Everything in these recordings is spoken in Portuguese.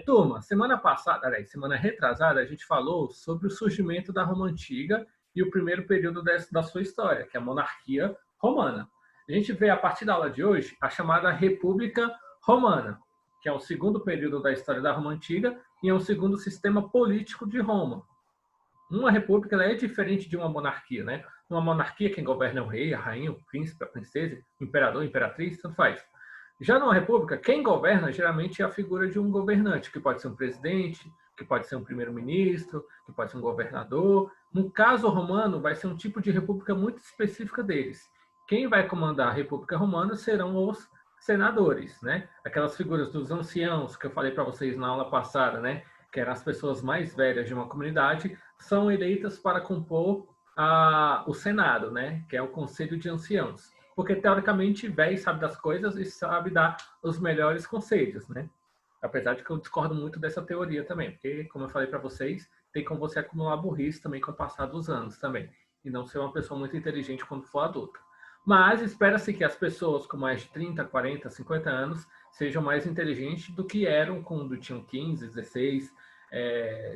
Turma, semana passada, aliás, semana retrasada, a gente falou sobre o surgimento da Roma Antiga e o primeiro período da sua história, que é a monarquia romana. A gente vê a partir da aula de hoje a chamada República Romana, que é o segundo período da história da Roma Antiga e é o segundo sistema político de Roma. Uma república ela é diferente de uma monarquia, né? Uma monarquia, quem governa é o rei, a rainha, o príncipe, a princesa, o imperador, a imperatriz, tanto faz. Já numa república, quem governa geralmente é a figura de um governante, que pode ser um presidente, que pode ser um primeiro-ministro, que pode ser um governador. No caso romano, vai ser um tipo de república muito específica deles. Quem vai comandar a República Romana serão os senadores, né? Aquelas figuras dos anciãos que eu falei para vocês na aula passada, né? Que eram as pessoas mais velhas de uma comunidade, são eleitas para compor o Senado, né? Que é o Conselho de Anciãos. Porque, teoricamente, velho sabe das coisas e sabe dar os melhores conselhos, né? Apesar de que eu discordo muito dessa teoria também, porque, como eu falei para vocês, tem como você acumular burrice também com o passar dos anos também, e não ser uma pessoa muito inteligente quando for adulta. Mas espera-se que as pessoas com mais de 30, 40, 50 anos sejam mais inteligentes do que eram quando tinham 15, 16,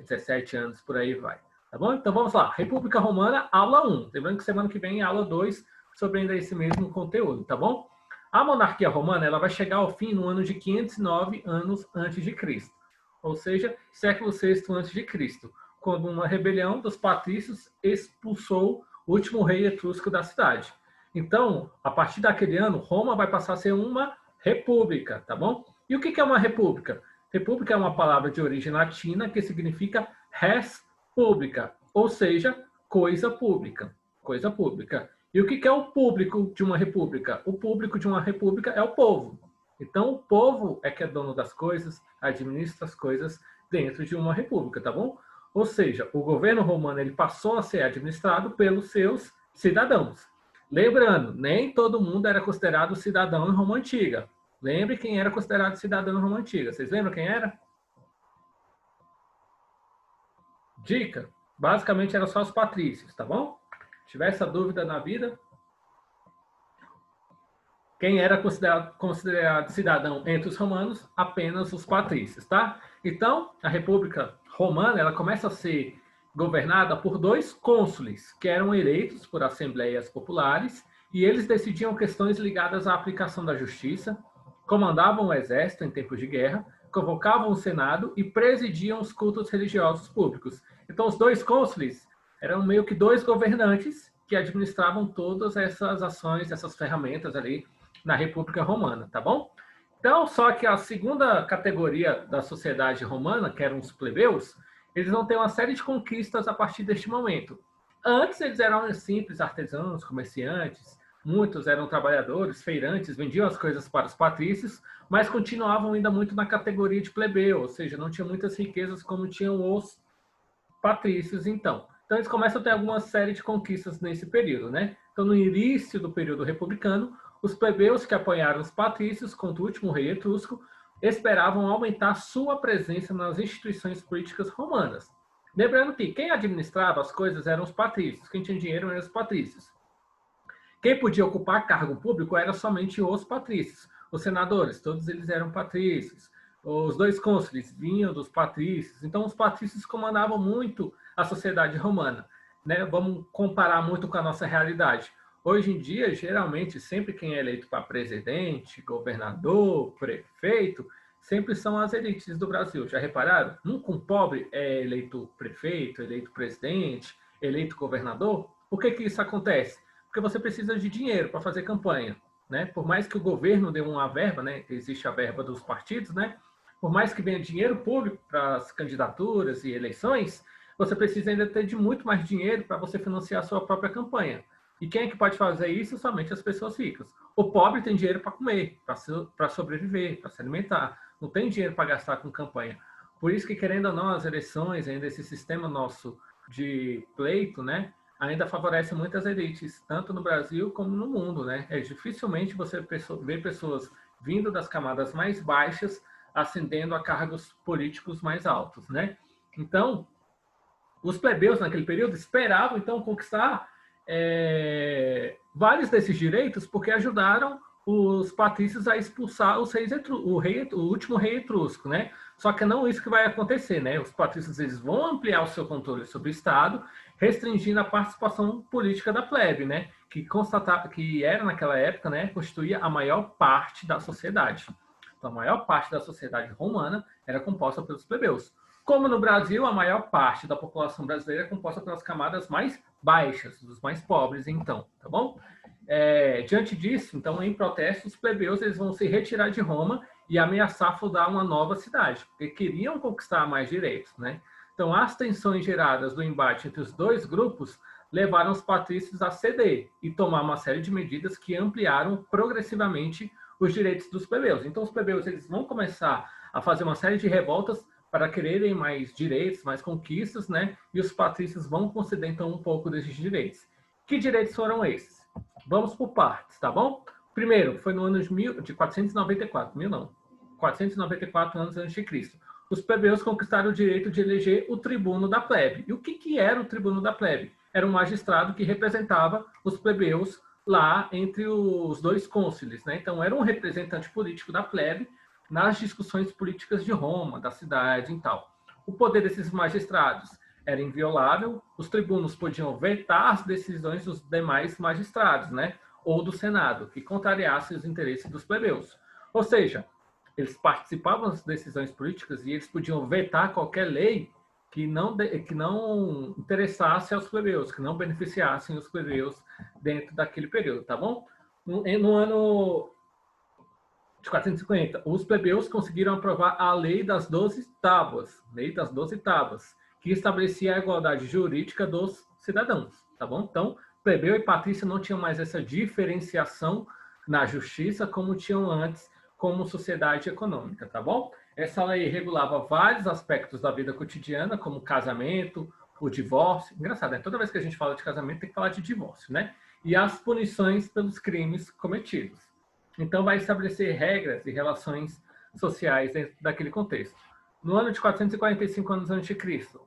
17 anos, por aí vai. Tá bom? Então vamos lá. República Romana, aula 1. Lembrando que semana que vem é aula 2 sobre ainda esse mesmo conteúdo, tá bom? A monarquia romana ela vai chegar ao fim no ano de 509 anos antes de Cristo, ou seja, século VI antes de Cristo, quando uma rebelião dos patrícios expulsou o último rei etrusco da cidade. Então, a partir daquele ano, Roma vai passar a ser uma república, tá bom? E o que é uma república? República é uma palavra de origem latina que significa res publica, ou seja, coisa pública. Coisa pública. E o que é o público de uma república? O público de uma república é o povo. Então, o povo é que é dono das coisas, administra as coisas dentro de uma república, tá bom? Ou seja, o governo romano ele passou a ser administrado pelos seus cidadãos. Lembrando, nem todo mundo era considerado cidadão em Roma Antiga. Lembre quem era considerado cidadão em Roma Antiga. Vocês lembram quem era? Dica: basicamente eram só os patrícios, tá bom? Se tiver essa dúvida na vida, quem era considerado cidadão entre os romanos? Apenas os patrícios, tá? Então, a República Romana ela começa a ser governada por 2 cônsules, que eram eleitos por assembleias populares, e eles decidiam questões ligadas à aplicação da justiça, comandavam o exército em tempos de guerra, convocavam o Senado e presidiam os cultos religiosos públicos. Então, os 2 cônsules eram meio que 2 governantes que administravam todas essas ações, essas ferramentas ali na República Romana, tá bom? Então, só que a segunda categoria da sociedade romana, que eram os plebeus, eles vão ter uma série de conquistas a partir deste momento. Antes, eles eram simples artesãos, comerciantes, muitos eram trabalhadores, feirantes, vendiam as coisas para os patrícios, mas continuavam ainda muito na categoria de plebeu, ou seja, não tinham muitas riquezas como tinham os patrícios, então. Então, eles começam a ter alguma série de conquistas nesse período, né? Então, no início do período republicano, os plebeus que apoiaram os patrícios contra o último rei etrusco esperavam aumentar sua presença nas instituições políticas romanas. Lembrando que quem administrava as coisas eram os patrícios, quem tinha dinheiro eram os patrícios. Quem podia ocupar cargo público eram somente os patrícios. Os senadores, todos eles eram patrícios. Os 2 cônsules vinham dos patrícios. Então, os patrícios comandavam muito a sociedade romana, né? Vamos comparar muito com a nossa realidade. Hoje em dia, geralmente, sempre quem é eleito para presidente, governador, prefeito, sempre são as elites do Brasil. Já repararam? Nunca um pobre é eleito prefeito, eleito presidente, eleito governador. Por que isso acontece? Porque você precisa de dinheiro para fazer campanha, né? Por mais que o governo dê uma verba, né? Existe a verba dos partidos, né? Por mais que venha dinheiro público para as candidaturas e eleições, você precisa ainda ter de muito mais dinheiro para você financiar a sua própria campanha. E quem é que pode fazer isso? Somente as pessoas ricas. O pobre tem dinheiro para comer, para sobreviver, para se alimentar. Não tem dinheiro para gastar com campanha. Por isso que, querendo ou não, as eleições, ainda esse sistema nosso de pleito, né, ainda favorece muitas elites, tanto no Brasil como no mundo, né? Dificilmente você vê pessoas vindo das camadas mais baixas ascendendo a cargos políticos mais altos, né? Então, os plebeus naquele período esperavam então conquistar vários desses direitos porque ajudaram os patrícios a expulsar o último rei etrusco, né? Só que não isso que vai acontecer, né? Os patrícios eles vão ampliar o seu controle sobre o Estado, restringindo a participação política da plebe, né? Que era naquela época, né, constituía a maior parte da sociedade. Então, a maior parte da sociedade romana era composta pelos plebeus. Como no Brasil, a maior parte da população brasileira é composta pelas camadas mais baixas, dos mais pobres, então, tá bom? Diante disso, então, em protesto, os plebeus eles vão se retirar de Roma e ameaçar fundar uma nova cidade, porque queriam conquistar mais direitos, né? Então, as tensões geradas do embate entre os dois grupos levaram os patrícios a ceder e tomar uma série de medidas que ampliaram progressivamente os direitos dos plebeus. Então, os plebeus eles vão começar a fazer uma série de revoltas para quererem mais direitos, mais conquistas, né? E os patrícios vão conceder, então, um pouco desses direitos. Que direitos foram esses? Vamos por partes, tá bom? Primeiro, foi no ano de 494, 494 anos antes de Cristo. Os plebeus conquistaram o direito de eleger o tribuno da plebe. E o que era o tribuno da plebe? Era um magistrado que representava os plebeus lá entre os dois cônsules, né? Então, era um representante político da plebe nas discussões políticas de Roma, da cidade e tal. O poder desses magistrados era inviolável, os tribunos podiam vetar as decisões dos demais magistrados, né? Ou do Senado, que contrariasse os interesses dos plebeus. Ou seja, eles participavam das decisões políticas e eles podiam vetar qualquer lei que não interessasse aos plebeus, que não beneficiassem os plebeus dentro daquele período, tá bom? No ano de 450, os plebeus conseguiram aprovar a Lei das 12 Tábuas, que estabelecia a igualdade jurídica dos cidadãos, tá bom? Então, plebeu e patrício não tinham mais essa diferenciação na justiça como tinham antes como sociedade econômica, tá bom? Essa lei regulava vários aspectos da vida cotidiana, como casamento, o divórcio. Engraçado, né? Toda vez que a gente fala de casamento, tem que falar de divórcio, né? E as punições pelos crimes cometidos. Então, vai estabelecer regras e relações sociais dentro daquele contexto. No ano de 445 anos a.C.,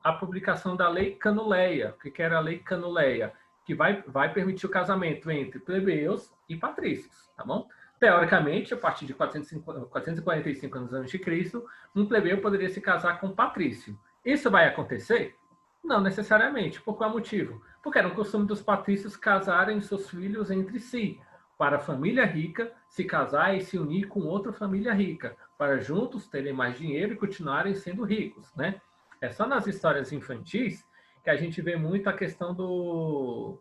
a publicação da Lei Canuleia. O que era a Lei Canuleia? Que vai permitir o casamento entre plebeus e patrícios, tá bom? Teoricamente, a partir de 445 anos antes de Cristo, um plebeu poderia se casar com um patrício. Isso vai acontecer? Não necessariamente. Por qual motivo? Porque era um costume dos patrícios casarem seus filhos entre si, para a família rica se casar e se unir com outra família rica, para juntos terem mais dinheiro e continuarem sendo ricos, né? É só nas histórias infantis que a gente vê muito a questão do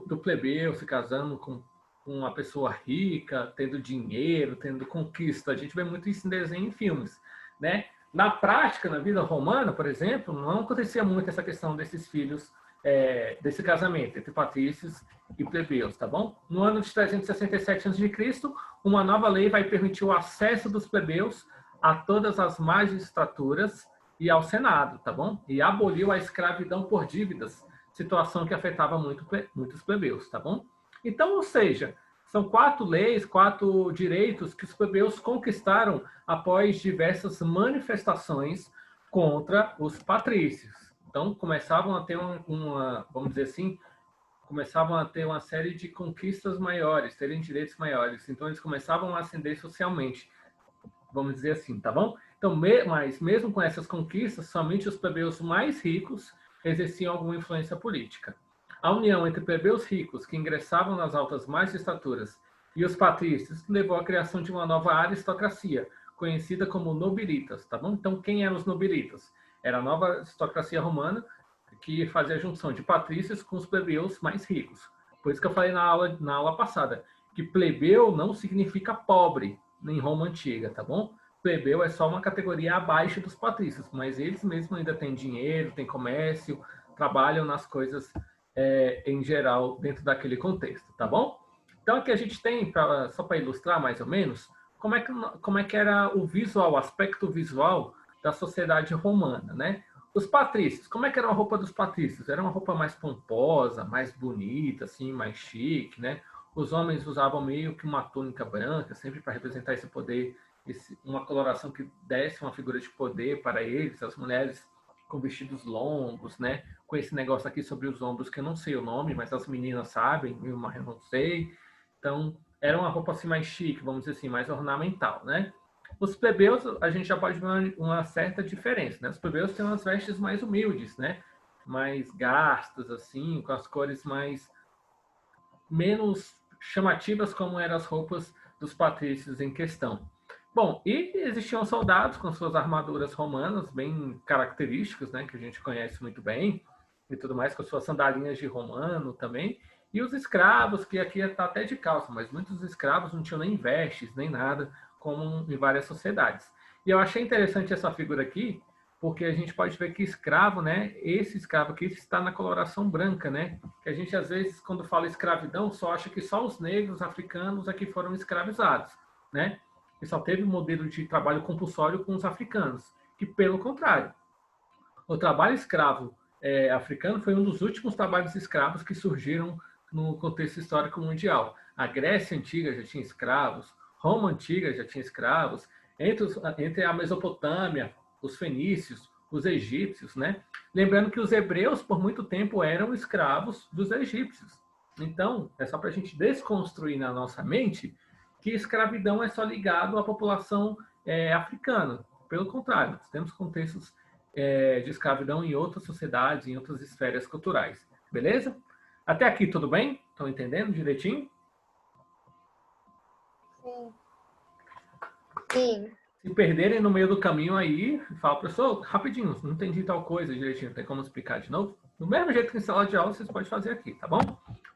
do plebeu se casando com uma pessoa rica, tendo dinheiro, tendo conquista. A gente vê muito isso em desenho e filmes, né? Na prática, na vida romana, por exemplo, não acontecia muito essa questão desses filhos, desse casamento entre patrícios e plebeus, tá bom? No ano de 367 a.C., uma nova lei vai permitir o acesso dos plebeus a todas as magistraturas e ao Senado, tá bom? E aboliu a escravidão por dívidas, situação que afetava muitos plebeus, tá bom? Então, ou seja, são 4 leis, 4 direitos que os plebeus conquistaram após diversas manifestações contra os patrícios. Então, começavam a ter vamos dizer assim, começavam a ter uma série de conquistas maiores, terem direitos maiores. Então, eles começavam a ascender socialmente, vamos dizer assim, tá bom? Então, mas mesmo com essas conquistas, somente os plebeus mais ricos exerciam alguma influência política. A união entre plebeus ricos, que ingressavam nas altas magistraturas, e os patrícios levou à criação de uma nova aristocracia, conhecida como nobilitas, tá bom? Então, quem eram os nobilitas? Era a nova aristocracia romana, que fazia a junção de patrícios com os plebeus mais ricos. Por isso que eu falei na aula passada, que plebeu não significa pobre em Roma Antiga, tá bom? Plebeu é só uma categoria abaixo dos patrícios, mas eles mesmos ainda têm dinheiro, têm comércio, trabalham nas coisas em geral dentro daquele contexto, tá bom? Então aqui a gente tem, só para ilustrar mais ou menos, como é que era o visual, o aspecto visual da sociedade romana, né? Os patrícios, como é que era a roupa dos patrícios? Era uma roupa mais pomposa, mais bonita, assim, mais chique, né? Os homens usavam meio que uma túnica branca, sempre para representar esse poder, uma coloração que desse uma figura de poder para eles. As mulheres com vestidos longos, né? Com esse negócio aqui sobre os ombros, que eu não sei o nome, mas as meninas sabem, eu não sei. Então, era uma roupa assim mais chique, vamos dizer assim, mais ornamental, né? Os plebeus, a gente já pode ver uma certa diferença, né? Os plebeus têm umas vestes mais humildes, né? Mais gastas, assim, com as cores mais menos chamativas como eram as roupas dos patrícios em questão. Bom, e existiam soldados com suas armaduras romanas bem características, né, que a gente conhece muito bem, e tudo mais, com suas sandalinhas de romano também, e os escravos, que aqui está até de calça, mas muitos escravos não tinham nem vestes, nem nada, como em várias sociedades. E eu achei interessante essa figura aqui, porque a gente pode ver que escravo, né, esse escravo aqui está na coloração branca, né, que a gente às vezes, quando fala escravidão, só acha que só os negros africanos aqui foram escravizados, né, e só teve um modelo de trabalho compulsório com os africanos, que pelo contrário, o trabalho escravo africano foi um dos últimos trabalhos escravos que surgiram no contexto histórico mundial. A Grécia Antiga já tinha escravos, Roma Antiga já tinha escravos, entre a Mesopotâmia, os fenícios, os egípcios, né? Lembrando que os hebreus, por muito tempo, eram escravos dos egípcios. Então, é só para a gente desconstruir na nossa mente que escravidão é só ligado à população africana. Pelo contrário, nós temos contextos de escravidão em outras sociedades, em outras esferas culturais. Beleza? Até aqui tudo bem? Estão entendendo direitinho? Sim. Sim. Se perderem no meio do caminho aí, fala, professor, rapidinho, não entendi tal coisa direitinho, tem como explicar de novo? Do mesmo jeito que em sala de aula, vocês podem fazer aqui, tá bom?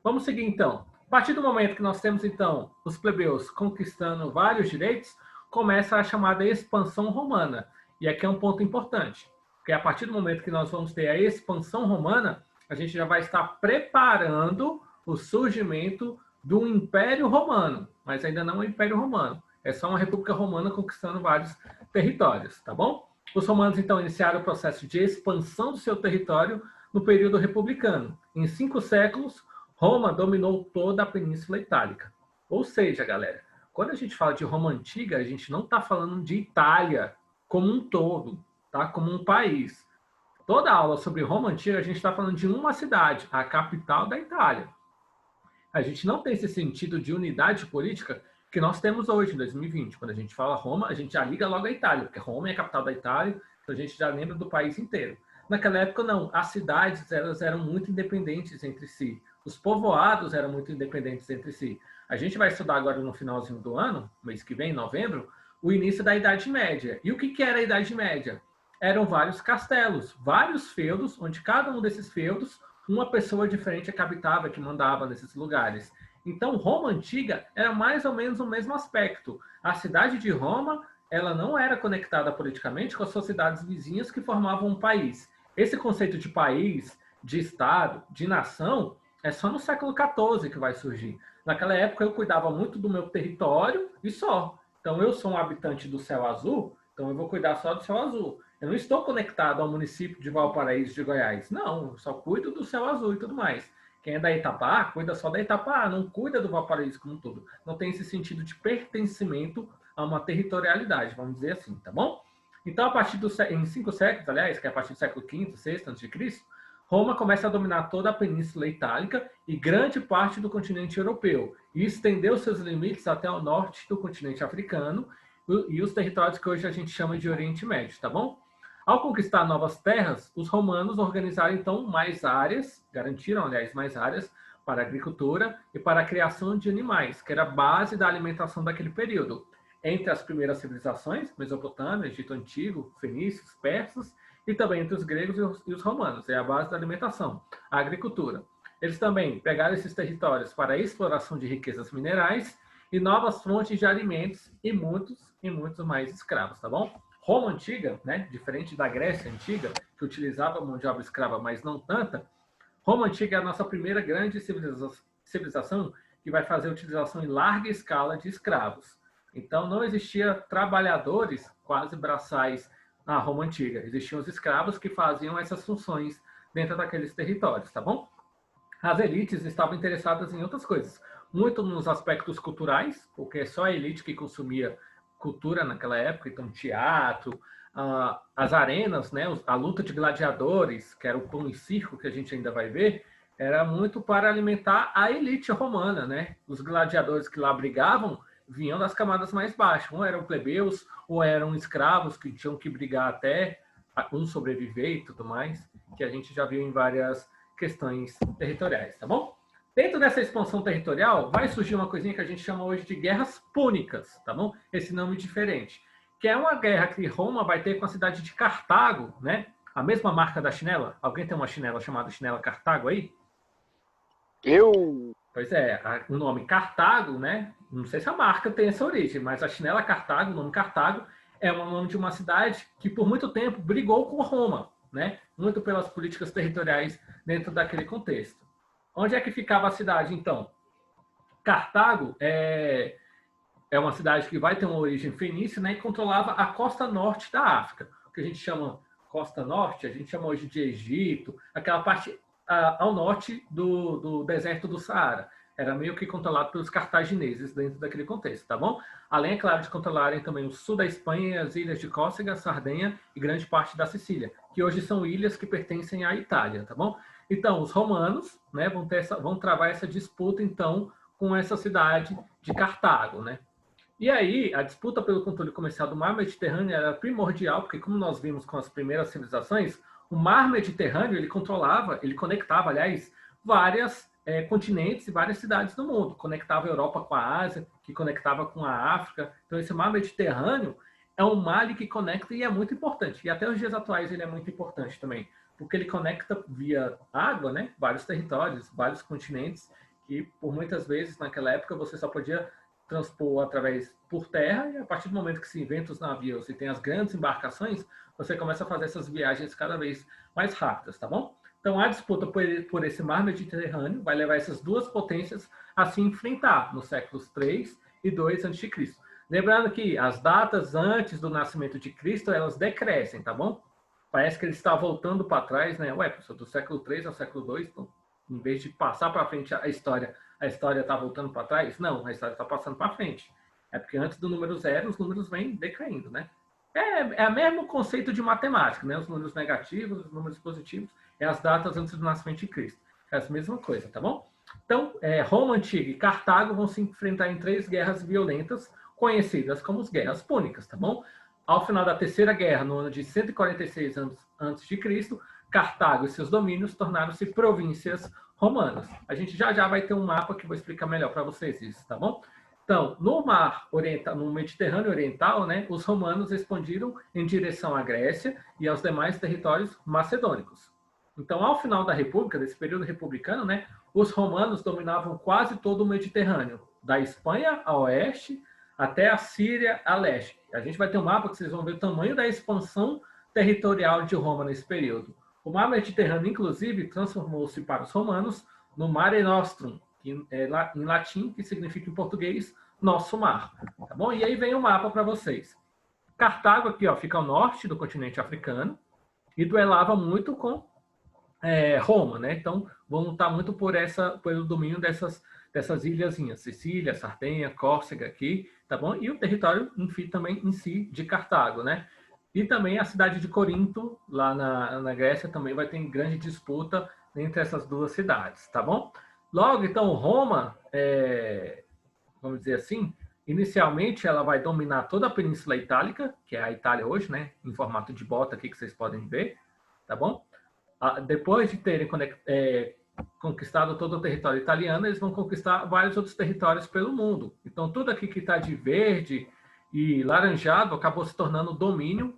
Vamos seguir então. A partir do momento que nós temos, então, os plebeus conquistando vários direitos, começa a chamada expansão romana. E aqui é um ponto importante, porque a partir do momento que nós vamos ter a expansão romana, a gente já vai estar preparando o surgimento do Império Romano, mas ainda não é o Império Romano. É só uma república romana conquistando vários territórios, tá bom? Os romanos, então, iniciaram o processo de expansão do seu território no período republicano. Em 5 séculos, Roma dominou toda a Península Itálica. Ou seja, galera, quando a gente fala de Roma Antiga, a gente não está falando de Itália como um todo, tá? Como um país. Toda a aula sobre Roma Antiga, a gente está falando de uma cidade, a capital da Itália. A gente não tem esse sentido de unidade política que nós temos hoje, em 2020. Quando a gente fala Roma, a gente já liga logo a Itália, porque Roma é a capital da Itália, então a gente já lembra do país inteiro. Naquela época, não. As cidades elas eram muito independentes entre si. Os povoados eram muito independentes entre si. A gente vai estudar agora no finalzinho do ano, mês que vem, novembro, o início da Idade Média. E o que era a Idade Média? Eram vários castelos, vários feudos, onde cada um desses feudos, uma pessoa diferente habitava, que mandava nesses lugares. Então, Roma Antiga era mais ou menos o mesmo aspecto. A cidade de Roma, ela não era conectada politicamente com as sociedades vizinhas que formavam um país. Esse conceito de país, de estado, de nação, é só no século XIV que vai surgir. Naquela época, eu cuidava muito do meu território e só. Então, eu sou um habitante do Céu Azul, então eu vou cuidar só do Céu Azul. Eu não estou conectado ao município de Valparaíso de Goiás. Não, eu só cuido do Céu Azul e tudo mais. Quem é da Itapá, cuida só da Itapá, não cuida do Valparaíso como um todo. Não tem esse sentido de pertencimento a uma territorialidade, vamos dizer assim, tá bom? Então, a partir em 5 séculos, aliás, que é a partir do século V, VI a.C., Roma começa a dominar toda a Península Itálica e grande parte do continente europeu, e estendeu seus limites até o norte do continente africano e os territórios que hoje a gente chama de Oriente Médio, tá bom? Ao conquistar novas terras, os romanos organizaram então mais áreas, garantiram, aliás, mais áreas para a agricultura e para a criação de animais, que era a base da alimentação daquele período. Entre as primeiras civilizações, Mesopotâmia, Egito Antigo, fenícios, persas, e também entre os gregos e os romanos, é a base da alimentação, a agricultura. Eles também pegaram esses territórios para a exploração de riquezas minerais e novas fontes de alimentos e muitos mais escravos, tá bom? Roma Antiga, né, diferente da Grécia Antiga, que utilizava mão de obra escrava, mas não tanta, Roma Antiga é a nossa primeira grande civilização que vai fazer a utilização em larga escala de escravos. Então, não existia trabalhadores quase braçais na Roma Antiga. Existiam os escravos que faziam essas funções dentro daqueles territórios, tá bom? As elites estavam interessadas em outras coisas. Muito nos aspectos culturais, porque é só a elite que consumia cultura naquela época, então teatro, as arenas, né, a luta de gladiadores, que era o pão e circo que a gente ainda vai ver, era muito para alimentar a elite romana, né? Os gladiadores que lá brigavam vinham das camadas mais baixas. Ou eram plebeus, ou eram escravos que tinham que brigar até um sobreviver e tudo mais, que a gente já viu em várias questões territoriais, tá bom? Dentro dessa expansão territorial, vai surgir uma coisinha que a gente chama hoje de guerras púnicas, tá bom? Esse nome diferente. Que é uma guerra que Roma vai ter com a cidade de Cartago, né? A mesma marca da chinela. Alguém tem uma chinela chamada chinela Cartago aí? Eu. Pois é, o nome Cartago, né? Não sei se a marca tem essa origem, mas a chinela Cartago, o nome Cartago, é o nome de uma cidade que por muito tempo brigou com Roma, né? Muito pelas políticas territoriais dentro daquele contexto. Onde é que ficava a cidade, então? Cartago é uma cidade que vai ter uma origem fenícia, né? E controlava a costa norte da África. O que a gente chama costa norte, a gente chama hoje de Egito, aquela parte ao norte do deserto do Saara. Era meio que controlado pelos cartagineses dentro daquele contexto, tá bom? Além, é claro, de controlarem também o sul da Espanha, as ilhas de Córcega, Sardenha e grande parte da Sicília, que hoje são ilhas que pertencem à Itália, tá bom? Então, os romanos, né, vão travar essa disputa, então, com essa cidade de Cartago, né? E aí, a disputa pelo controle comercial do mar Mediterrâneo era primordial, porque como nós vimos com as primeiras civilizações, o mar Mediterrâneo, ele conectava, aliás, várias continentes e várias cidades do mundo. Conectava a Europa com a Ásia, que conectava com a África. Então, esse mar Mediterrâneo é um mar que conecta e é muito importante. E até os dias atuais ele é muito importante também, porque ele conecta via água, né, vários territórios, vários continentes, que por muitas vezes, naquela época, você só podia transpor através por terra, e a partir do momento que se inventa os navios e tem as grandes embarcações, você começa a fazer essas viagens cada vez mais rápidas, tá bom? Então, a disputa por esse mar Mediterrâneo vai levar essas duas potências a se enfrentar nos séculos 3 e 2 a.C. Lembrando que as datas antes do nascimento de Cristo, elas decrescem, tá bom? Parece que ele está voltando para trás, né? Ué, professor, do século 3 ao século 2, então, em vez de passar para frente a história está voltando para trás? Não, a história está passando para frente. É porque antes do número zero, os números vêm decaindo, né? É o mesmo conceito de matemática, né? Os números negativos, os números positivos, é as datas antes do nascimento de Cristo. É a mesma coisa, tá bom? Então, Roma Antiga e Cartago vão se enfrentar em 3 guerras violentas, conhecidas como as Guerras Púnicas, tá bom? Ao final da Terceira Guerra, no ano de 146 a.C., Cartago e seus domínios tornaram-se províncias romanas. A gente já vai ter um mapa que vou explicar melhor para vocês isso, tá bom? Então, no mar oriental, no Mediterrâneo Oriental, né, os romanos expandiram em direção à Grécia e aos demais territórios macedônicos. Então, ao final da República, desse período republicano, né, os romanos dominavam quase todo o Mediterrâneo, da Espanha a oeste até a Síria a leste. A gente vai ter um mapa que vocês vão ver o tamanho da expansão territorial de Roma nesse período. O mar Mediterrâneo, inclusive, transformou-se para os romanos no Mare Nostrum, que é em latim, que significa em português nosso mar. Tá bom? E aí vem o mapa para vocês. Cartago aqui, ó, fica ao norte do continente africano e duelava muito com Roma, né? Então, vão lutar muito pelo domínio dessas ilhazinhas, Sicília, Sardenha, Córcega aqui, tá bom? E o território, enfim, também em si de Cartago, né? E também a cidade de Corinto, lá na Grécia, também vai ter grande disputa entre essas duas cidades, tá bom? Logo, então, Roma, vamos dizer assim, inicialmente ela vai dominar toda a Península Itálica, que é a Itália hoje, né? Em formato de bota aqui que vocês podem ver, tá bom? Depois de terem conquistado todo o território italiano, eles vão conquistar vários outros territórios pelo mundo. Então, tudo aqui que está de verde e laranjado acabou se tornando domínio,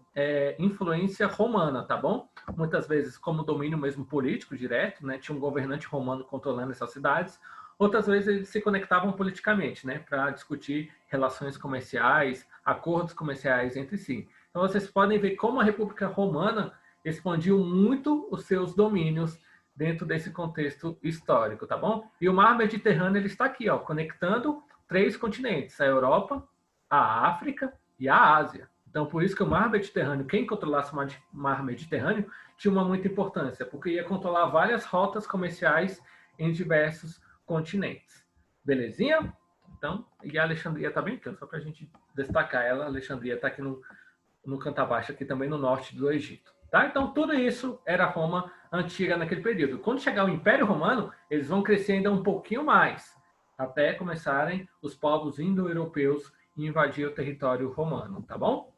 influência romana, tá bom? Muitas vezes como domínio mesmo político direto, né? Tinha um governante romano controlando essas cidades. Outras vezes eles se conectavam politicamente, né? Para discutir relações comerciais, acordos comerciais entre si. Então vocês podem ver como a República Romana expandiu muito os seus domínios dentro desse contexto histórico, tá bom? E o mar Mediterrâneo ele está aqui, ó, conectando 3 continentes: a Europa, a África e a Ásia. Então, por isso que o mar Mediterrâneo, quem controlasse o mar Mediterrâneo, tinha uma muita importância, porque ia controlar várias rotas comerciais em diversos continentes. Belezinha? Então, e a Alexandria está bem aqui, só para a gente destacar ela. A Alexandria está aqui no canto abaixo, aqui também no norte do Egito. Tá? Então, tudo isso era Roma antiga naquele período. Quando chegar o Império Romano, eles vão crescer ainda um pouquinho mais, até começarem os povos indo-europeus a invadir o território romano, tá bom?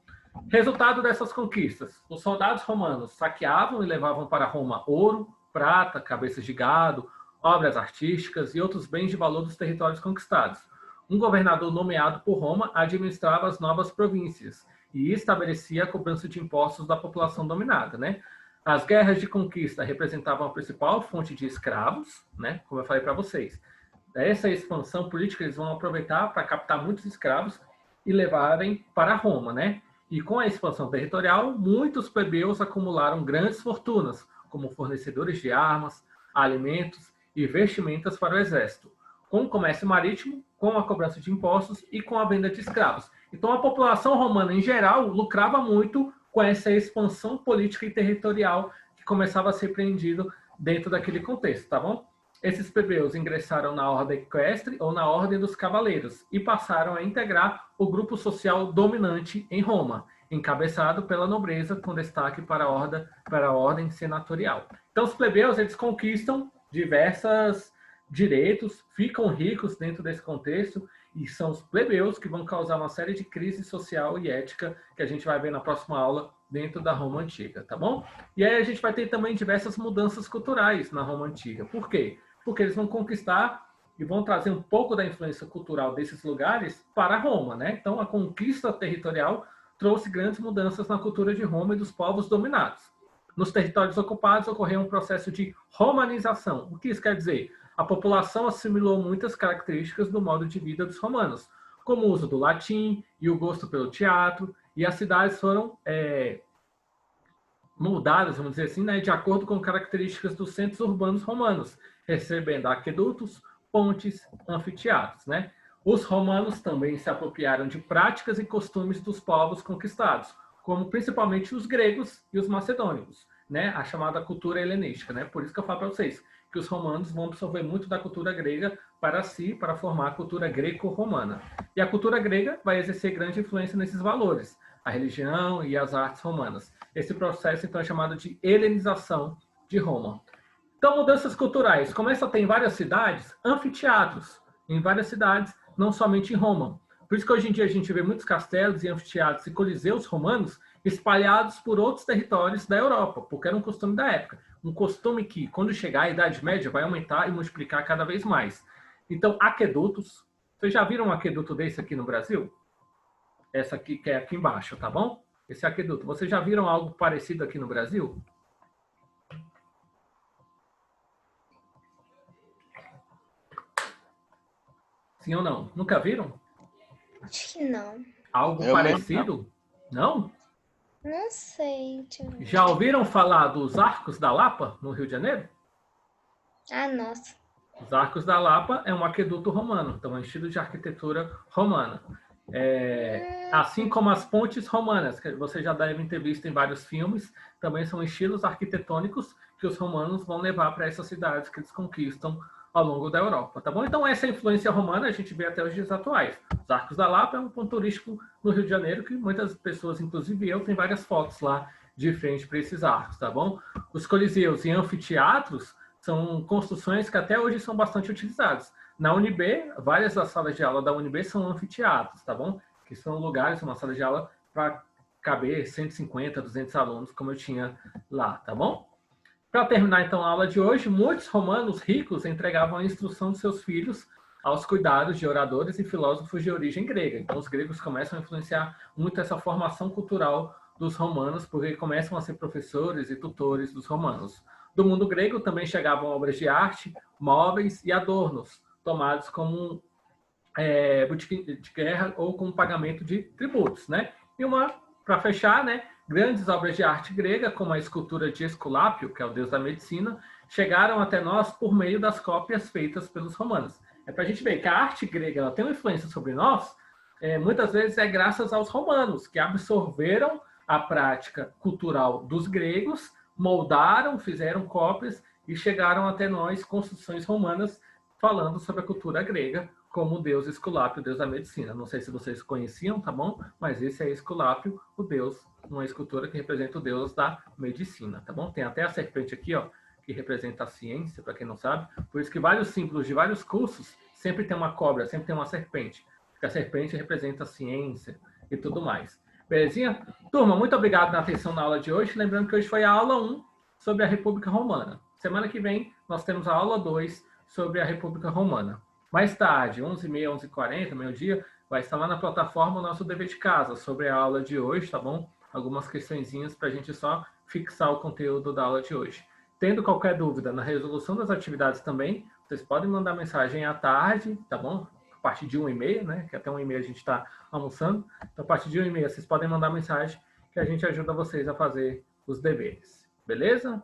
Resultado dessas conquistas: os soldados romanos saqueavam e levavam para Roma ouro, prata, cabeças de gado, obras artísticas e outros bens de valor dos territórios conquistados. Um governador nomeado por Roma administrava as novas províncias e estabelecia a cobrança de impostos da população dominada, né? As guerras de conquista representavam a principal fonte de escravos, né? Como eu falei para vocês. Essa expansão política eles vão aproveitar para captar muitos escravos e levarem para Roma, né? E com a expansão territorial, muitos plebeus acumularam grandes fortunas, como fornecedores de armas, alimentos e vestimentas para o exército, com o comércio marítimo, com a cobrança de impostos e com a venda de escravos. Então, a população romana, em geral, lucrava muito com essa expansão política e territorial que começava a ser preendido dentro daquele contexto, tá bom? Esses plebeus ingressaram na ordem equestre ou na ordem dos cavaleiros e passaram a integrar o grupo social dominante em Roma, encabeçado pela nobreza, com destaque para a ordem senatorial. Então, os plebeus eles conquistam diversos direitos, ficam ricos dentro desse contexto, e são os plebeus que vão causar uma série de crise social e ética que a gente vai ver na próxima aula dentro da Roma Antiga, tá bom? E aí a gente vai ter também diversas mudanças culturais na Roma Antiga. Por quê? Porque eles vão conquistar e vão trazer um pouco da influência cultural desses lugares para Roma, né? Então, a conquista territorial trouxe grandes mudanças na cultura de Roma e dos povos dominados. Nos territórios ocupados ocorreu um processo de romanização. O que isso quer dizer? A população assimilou muitas características do modo de vida dos romanos, como o uso do latim e o gosto pelo teatro, e as cidades foram moldadas, vamos dizer assim, né, de acordo com características dos centros urbanos romanos, recebendo aquedutos, pontes, anfiteatros, né? Os romanos também se apropriaram de práticas e costumes dos povos conquistados, como principalmente os gregos e os macedônicos, né? A chamada cultura helenística, né? Por isso que eu falo para vocês que os romanos vão absorver muito da cultura grega para si, para formar a cultura greco-romana. E a cultura grega vai exercer grande influência nesses valores, a religião e as artes romanas. Esse processo, então, é chamado de helenização de Roma. Então, mudanças culturais. Começa a ter em várias cidades anfiteatros, em várias cidades, não somente em Roma. Por isso que hoje em dia a gente vê muitos castelos e anfiteatros e coliseus romanos espalhados por outros territórios da Europa, porque era um costume da época. Um costume que, quando chegar à Idade Média, vai aumentar e multiplicar cada vez mais. Então, aquedutos. Vocês já viram um aqueduto desse aqui no Brasil? Essa aqui, que é aqui embaixo, tá bom? Esse aqueduto. Vocês já viram algo parecido aqui no Brasil? Sim ou não? Nunca viram? Acho que não. Algo Eu parecido? Não? Não sei. Deixa eu ver. Já ouviram falar dos Arcos da Lapa, no Rio de Janeiro? Ah, nossa. Os Arcos da Lapa é um aqueduto romano, então é um estilo de arquitetura romana. Assim como as pontes romanas, que vocês já devem ter visto em vários filmes, também são estilos arquitetônicos que os romanos vão levar para essas cidades que eles conquistam ao longo da Europa, tá bom? Então, essa influência romana a gente vê até os dias atuais. Os Arcos da Lapa é um ponto turístico no Rio de Janeiro que muitas pessoas, inclusive eu, tem várias fotos lá de frente para esses arcos, tá bom? Os coliseus e anfiteatros são construções que até hoje são bastante utilizadas. Na UNB, várias das salas de aula da UNB são anfiteatros, tá bom? Que são lugares, uma sala de aula para caber 150, 200 alunos, como eu tinha lá, tá bom? Para terminar, então, a aula de hoje, muitos romanos ricos entregavam a instrução de seus filhos aos cuidados de oradores e filósofos de origem grega. Então, os gregos começam a influenciar muito essa formação cultural dos romanos, porque começam a ser professores e tutores dos romanos. Do mundo grego também chegavam obras de arte, móveis e adornos, tomados como botiquim de guerra ou como pagamento de tributos, né? E para fechar, né? Grandes obras de arte grega, como a escultura de Esculápio, que é o deus da medicina, chegaram até nós por meio das cópias feitas pelos romanos. É para a gente ver que a arte grega ela tem uma influência sobre nós, muitas vezes é graças aos romanos, que absorveram a prática cultural dos gregos, moldaram, fizeram cópias e chegaram até nós construções romanas falando sobre a cultura grega como o deus Esculápio, o deus da medicina. Não sei se vocês conheciam, tá bom? Mas esse é Esculápio, o deus, uma escultura que representa o deus da medicina, tá bom? Tem até a serpente aqui, ó, que representa a ciência, para quem não sabe. Por isso que vários símbolos de vários cursos sempre tem uma cobra, sempre tem uma serpente. Porque a serpente representa a ciência e tudo mais. Belezinha? Turma, muito obrigado pela atenção na aula de hoje. Lembrando que hoje foi a aula 1 sobre a República Romana. Semana que vem nós temos a aula 2 sobre a República Romana. Mais tarde, 11h30, 11h40, meio-dia, vai estar lá na plataforma o nosso dever de casa sobre a aula de hoje, tá bom? Algumas questõezinhas para a gente só fixar o conteúdo da aula de hoje. Tendo qualquer dúvida na resolução das atividades também, vocês podem mandar mensagem à tarde, tá bom? A partir de 1h30, né? Que até 1h30 a gente está almoçando. Então, a partir de 1h30, vocês podem mandar mensagem que a gente ajuda vocês a fazer os deveres. Beleza?